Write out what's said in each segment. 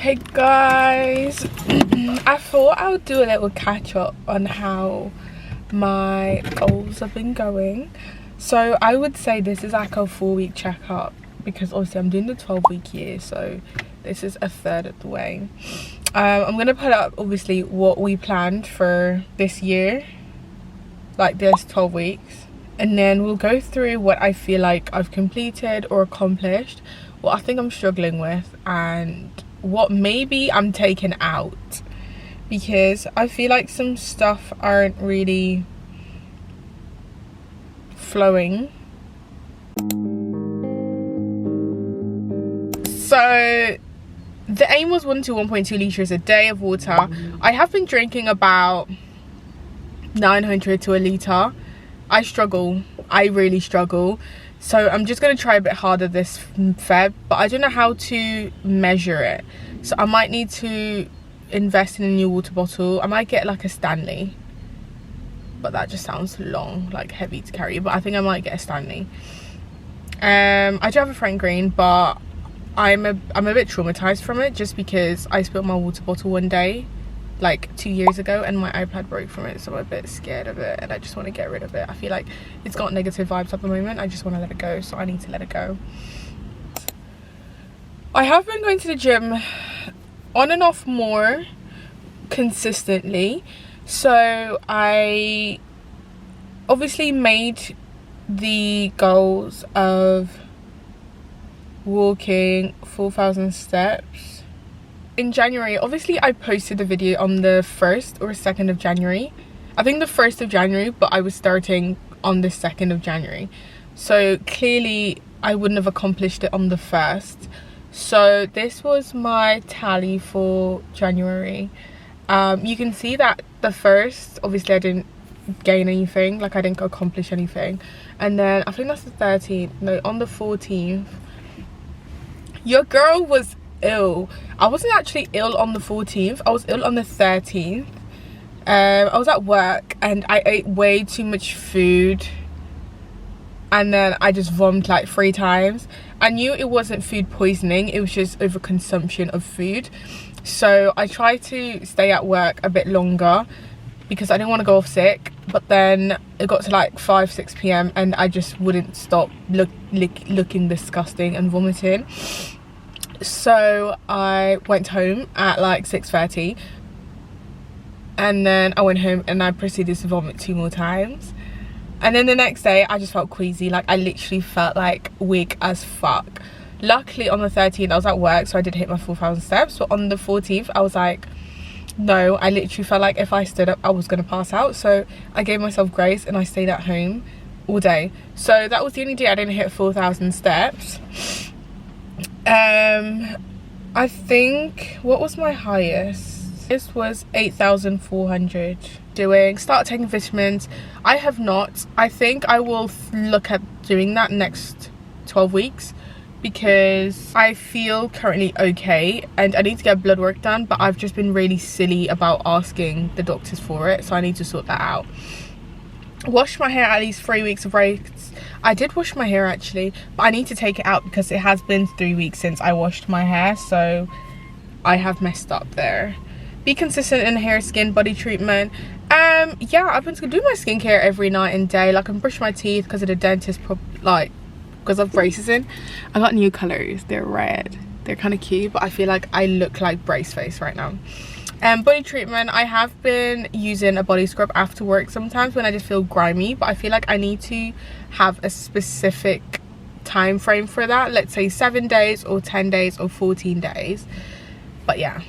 Hey guys, I thought I would do a little catch up on how my goals have been going. So I would say this is like a 4-week checkup because obviously I'm doing the 12-week year, so this is a third of the way. I'm gonna put up obviously what we planned for this year, like this 12 weeks, and then we'll go through what I feel like I've completed or accomplished, what I think I'm struggling with, and what maybe I'm taking out, because I feel like some stuff aren't really flowing. So the aim was 1 to 1.2 liters a day of water. I have been drinking about 900 to a liter. I struggle, I really struggle. So I'm just going to try a bit harder this Feb, but I don't know how to measure it. So I might need to invest in a new water bottle. I might get like a Stanley, but that just sounds long, like heavy to carry. But I think I might get a Stanley. I do have a Frank Green, but I'm a bit traumatized from it just because I spilled my water bottle one day like 2 years ago and my iPad broke from it, so I'm a bit scared of it and I just want to get rid of it. I feel like it's got negative vibes at the moment. I just want to let it go, so I need to let it go. I have been going to the gym on and off more consistently, so I obviously made the goals of walking 4,000 steps in January. Obviously I posted the video on the 1st or 2nd of January. I think the 1st of January, but I was starting on the 2nd of January. So clearly I wouldn't have accomplished it on the 1st. So this was my tally for January. You can see that the 1st, obviously I didn't gain anything, like I didn't accomplish anything. And then I think that's the 13th, no, on the 14th, your girl was ill. I wasn't actually ill on the 14th, I was ill on the 13th. I was at work and I ate way too much food, and then I just vomited like 3 times. I knew it wasn't food poisoning, it was just overconsumption of food. So I tried to stay at work a bit longer because I didn't want to go off sick, but then it got to like 5-6 p.m. and I just wouldn't stop looking disgusting and vomiting. So I went home at like 6:30, and then I went home and I proceeded to vomit 2 more times. And then the next day I just felt queasy, like I literally felt like weak as fuck. Luckily on the 13th I was at work, so I did hit my 4,000 steps, but on the 14th I was like, no, I literally felt like if I stood up I was gonna pass out. So I gave myself grace and I stayed at home all day. So that was the only day I didn't hit 4,000 steps. I think, what was my highest? This was 8,400. Start taking vitamins. I have not. I think I will look at doing that next 12 weeks because I feel currently okay and I need to get blood work done, but I've just been really silly about asking the doctors for it, so I need to sort that out. Wash my hair at least 3 weeks of breaks. I did wash my hair actually, but I need to take it out because it has been 3 weeks since I washed my hair, so I have messed up there. Be consistent in hair, skin, body treatment. Yeah, I've been to do my skincare every night and day. Like I'm brushing my teeth because of the dentist, because of braces in. I got new colors, they're red, they're kind of cute, but I feel like I look like brace face right now. Body treatment, I have been using a body scrub after work sometimes when I just feel grimy, but I feel like I need to have a specific time frame for that. Let's say 7 days or 10 days or 14 days. But yeah,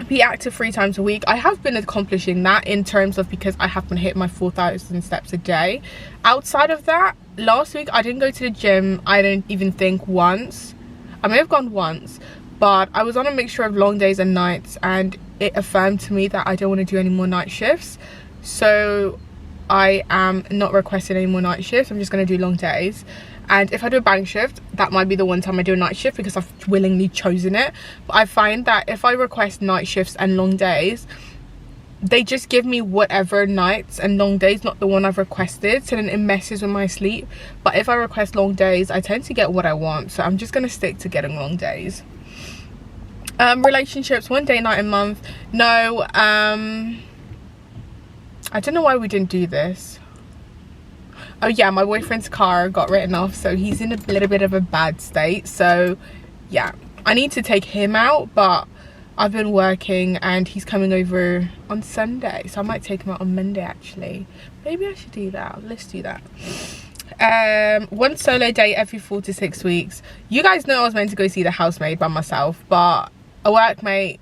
be active 3 times a week. I have been accomplishing that in terms of, because I have been hitting my 4,000 steps a day. Outside of that, last week I didn't go to the gym, I didn't even think once. I may have gone once, but I was on a mixture of long days and nights, and it affirmed to me that I don't want to do any more night shifts. So I am not requesting any more night shifts. I'm just going to do long days. And if I do a bank shift, that might be the one time I do a night shift because I've willingly chosen it. But I find that if I request night shifts and long days, they just give me whatever nights and long days, not the one I've requested, so then it messes with my sleep. But if I request long days, I tend to get what I want, so I'm just going to stick to getting long days. Relationships, 1 day night a month. No, I don't know why we didn't do this. Oh yeah, my boyfriend's car got written off, so he's in a little bit of a bad state. So yeah, I need to take him out, but I've been working and he's coming over on Sunday, so I might take him out on Monday actually. Maybe I should do that. Let's do that. 1 solo day every 4 to 6 weeks. You guys know I was meant to go see The Housemaid by myself, but a workmate,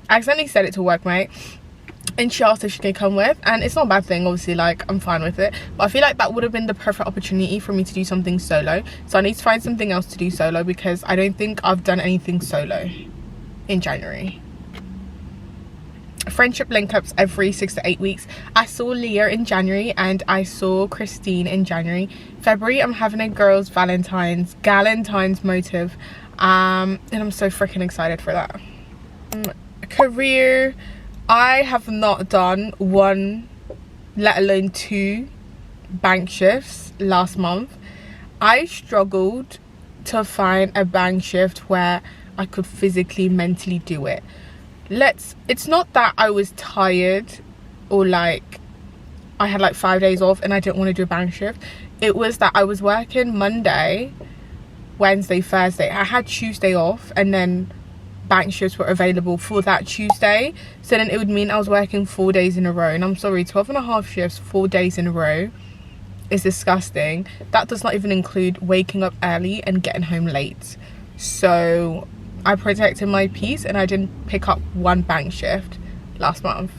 I accidentally said it to a workmate, and she asked if she could come with, and it's not a bad thing, obviously, like I'm fine with it, but I feel like that would have been the perfect opportunity for me to do something solo. So I need to find something else to do solo, because I don't think I've done anything solo in January. Friendship link-ups every 6 to 8 weeks. I saw Leah in January and I saw Christine in January. February, I'm having a girls' Galentine's motive, and I'm so freaking excited for that. Career, I have not done 1, let alone 2 bank shifts last month. I struggled to find a bank shift where I could physically, mentally do it. It's not that I was tired or like I had like 5 days off and I didn't want to do a bank shift. It was that I was working Monday, Wednesday, Thursday. I had Tuesday off, and then bank shifts were available for that Tuesday. So then it would mean I was working 4 days in a row. And I'm sorry, 12.5 shifts, 4 days in a row is disgusting. That does not even include waking up early and getting home late. So I protected my peace and I didn't pick up 1 bank shift last month.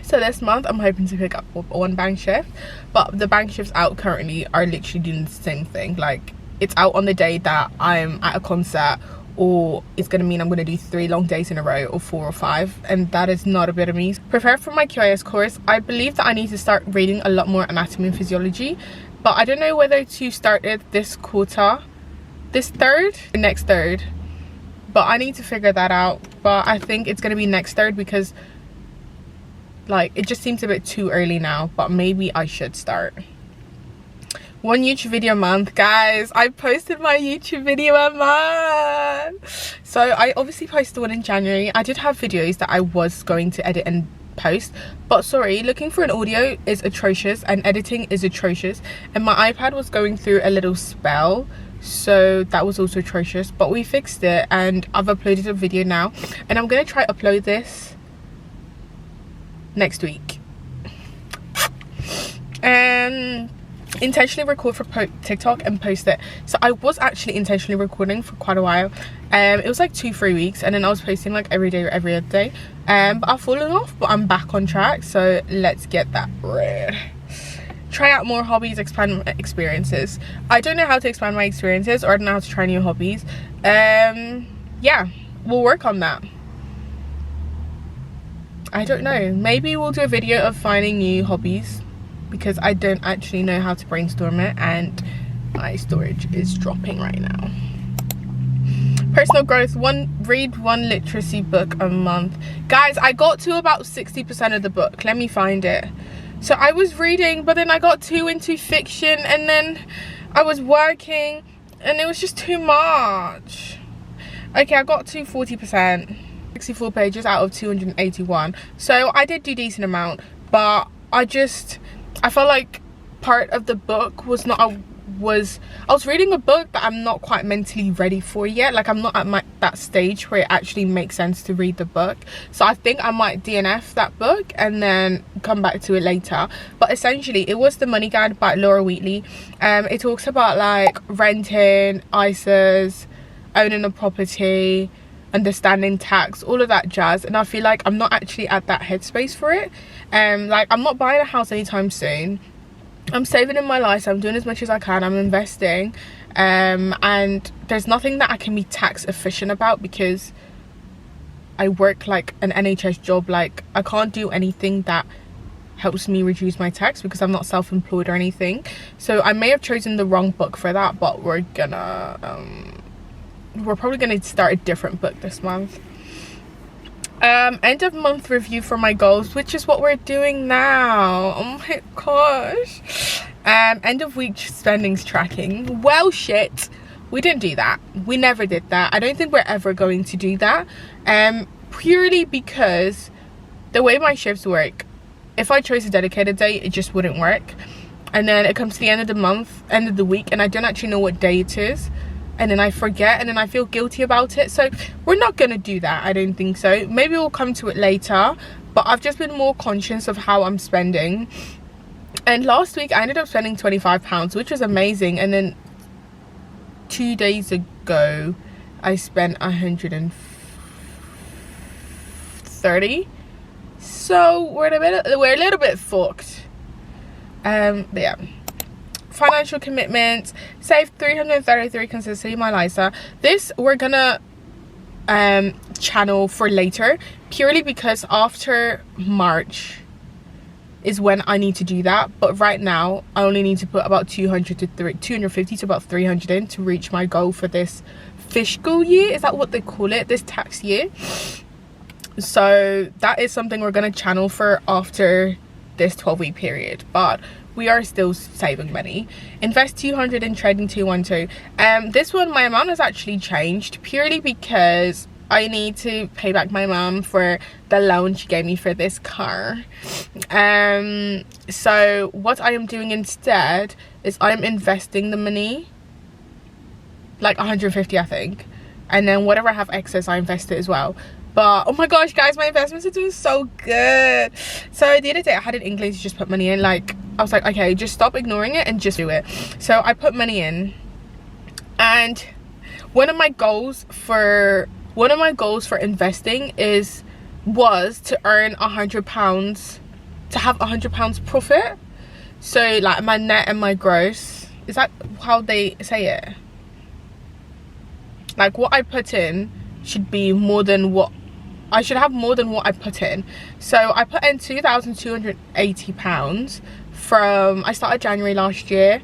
So this month I'm hoping to pick up 1 bank shift, but the bank shifts out currently are literally doing the same thing. Like, it's out on the day that I'm at a concert, or it's going to mean I'm going to do 3 long days in a row, or 4 or 5, and that is not a bit of me. Prepare for my QIS course. I believe that I need to start reading a lot more anatomy and physiology, but I don't know whether to start it this quarter, this third, or next third. But I need to figure that out. But I think it's going to be next third, because like it just seems a bit too early now, but maybe I should start. 1 YouTube video a month. Guys, I posted my YouTube video a month. So I obviously posted one in January. I did have videos that I was going to edit and post, but sorry, looking for an audio is atrocious and editing is atrocious, and my iPad was going through a little spell, so that was also atrocious, but we fixed it and I've uploaded a video now, and I'm gonna try upload this next week and intentionally record for TikTok and post it. So I was actually intentionally recording for quite a while. It was like 2-3 weeks, and then I was posting like every day or every other day, but I've fallen off, but I'm back on track, so let's get that bread. Try out more hobbies, expand experiences. I don't know how to expand my experiences, or I don't know how to try new hobbies. Yeah, we'll work on that. I don't know, maybe we'll do a video of finding new hobbies, because I don't actually know how to brainstorm it, and my storage is dropping right now. Personal growth, read 1 literacy book a month. Guys, I got to about 60% of the book. Let me find it. So I was reading, but then I got too into fiction, and then I was working, and it was just too much. Okay, I got to 40%. 64 pages out of 281. So I did do a decent amount, but I felt like part of the book was not I was reading a book that I'm not quite mentally ready for yet. Like, I'm not at that stage where it actually makes sense to read the book. So I think I might DNF that book and then come back to it later. But essentially, it was The Money Guide by Laura Wheatley. It talks about like renting, ISAs, owning a property, understanding tax, all of that jazz, and I feel like I'm not actually at that headspace for it. Like, I'm not buying a house anytime soon. I'm saving in my life, so I'm doing as much as I can. I'm investing, and there's nothing that I can be tax efficient about, because I work like an NHS job. Like, I can't do anything that helps me reduce my tax because I'm not self-employed or anything. So I may have chosen the wrong book for that, but we're probably gonna start a different book this month. End of month review for my goals, which is what we're doing now. Oh my gosh. End of week spendings tracking. Well, shit, we didn't do that. We never did that. I don't think we're ever going to do that, purely because the way my shifts work, if I chose a dedicated day, it just wouldn't work. And then it comes to the end of the month, end of the week, and I don't actually know what day it is, and then I forget, and then I feel guilty about it. So we're not gonna do that. I don't think so. Maybe we'll come to it later, but I've just been more conscious of how I'm spending. And last week I ended up spending £25, which was amazing. And then 2 days ago I spent 130. So we're a little bit fucked. But yeah, financial commitments, save 333 consistently, my Liza. This we're gonna channel for later, purely because after March is when I need to do that. But right now I only need to put about 250 to about 300 in to reach my goal for this fiscal year. Is that what they call it? This tax year. So that is something we're going to channel for after this 12-week period, but we are still saving money. Invest 200 in trading 212. This one, my amount has actually changed purely because I need to pay back my mom for the loan she gave me for this car. So what I am doing instead is I'm investing the money, like 150 I think, and then whatever I have excess I invest it as well. But oh my gosh guys, my investments are doing so good. So the other day I had an inkling to just put money in. Like I was like, okay, just stop ignoring it and just do it. So I put money in, and one of my goals for investing was to earn £100, to have £100 profit. So like my net and my gross, is that how they say it? Like what I put in should be more than what I should have, more than what I put in. So I put in £2,280 from, I started January last year,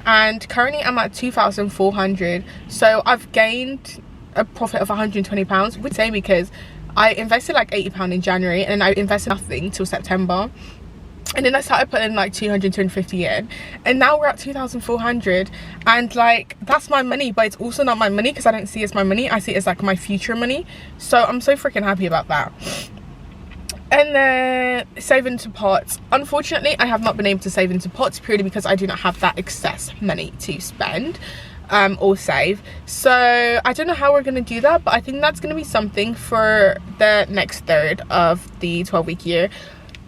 and currently I'm at 2,400. So I've gained a profit of £120, would say, because I invested like £80 in January, and then I invested nothing till September, and then I started putting like 200, 250 in, and now we're at 2,400. And like that's my money, but it's also not my money because I don't see it as my money. I see it as like my future money. So I'm so freaking happy about that. And then save into pots. Unfortunately I have not been able to save into pots purely because I do not have that excess money to spend or save. So I don't know how we're gonna do that, but I think that's gonna be something for the next third of the 12-week year.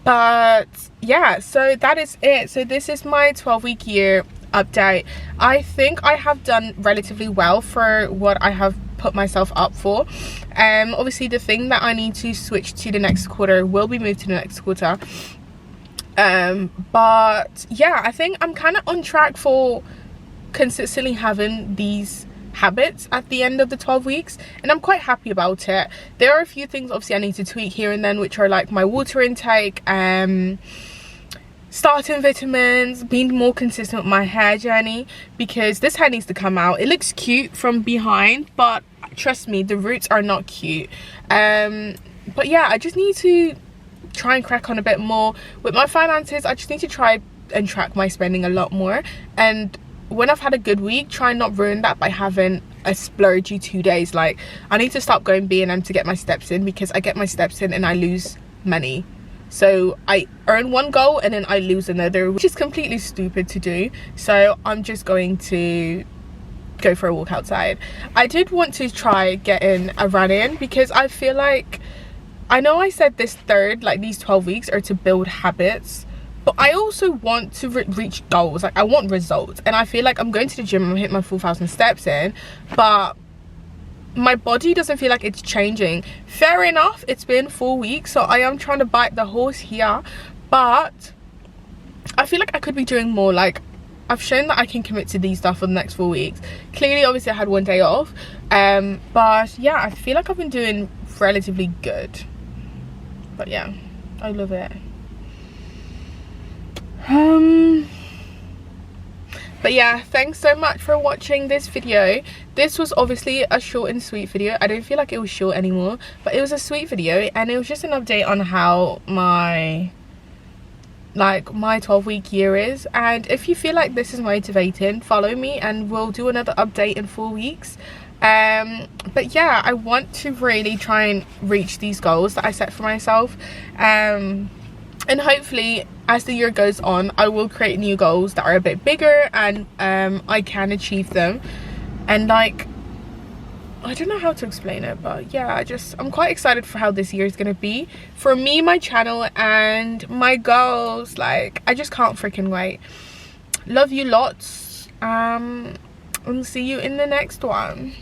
But yeah, so that is it. So this is my 12-week year update. I think I have done relatively well for what I have put myself up for. Obviously the thing that I need to switch to the next quarter will be moved to the next quarter. But yeah, I think I'm kind of on track for consistently having these habits at the end of the 12 weeks, and I'm quite happy about it. There are a few things obviously I need to tweak here and then, which are like my water intake, starting vitamins, being more consistent with my hair journey, because this hair needs to come out. It looks cute from behind, but trust me, the roots are not cute. But yeah, I just need to try and crack on a bit more with my finances. I just need to try and track my spending a lot more, and when I've had a good week, try and not ruin that by having a splurgy 2 days. Like I need to stop going B&M to get my steps in, because I get my steps in and I lose money. So I earn one goal and then I lose another, which is completely stupid to do. So I'm just going to go for a walk outside. I did want to try getting a run in, because I feel like, I know I said this third, like these 12 weeks are to build habits, but I also want to reach goals. Like I want results, and I feel like I'm going to the gym and hit my 4,000 steps in, but my body doesn't feel like it's changing. Fair enough, it's been 4 weeks, so I am trying to bite the horse here, but I feel like I could be doing more. Like I've shown that I can commit to these stuff for the next 4 weeks. Clearly, obviously I had 1 day off, but yeah, I feel like I've been doing relatively good. But yeah, I love it. But yeah, thanks so much for watching this video. This was obviously a short and sweet video. I don't feel like it was short anymore, but it was a sweet video, and it was just an update on how my like my 12-week year is. And if you feel like this is motivating, follow me and we'll do another update in 4 weeks. But yeah, I want to really try and reach these goals that I set for myself, and hopefully as the year goes on I will create new goals that are a bit bigger, and I can achieve them. And like, I don't know how to explain it, but yeah, I'm quite excited for how this year is gonna be for me, my channel, and my goals. Like, I just can't freaking wait. Love you lots, and see you in the next one.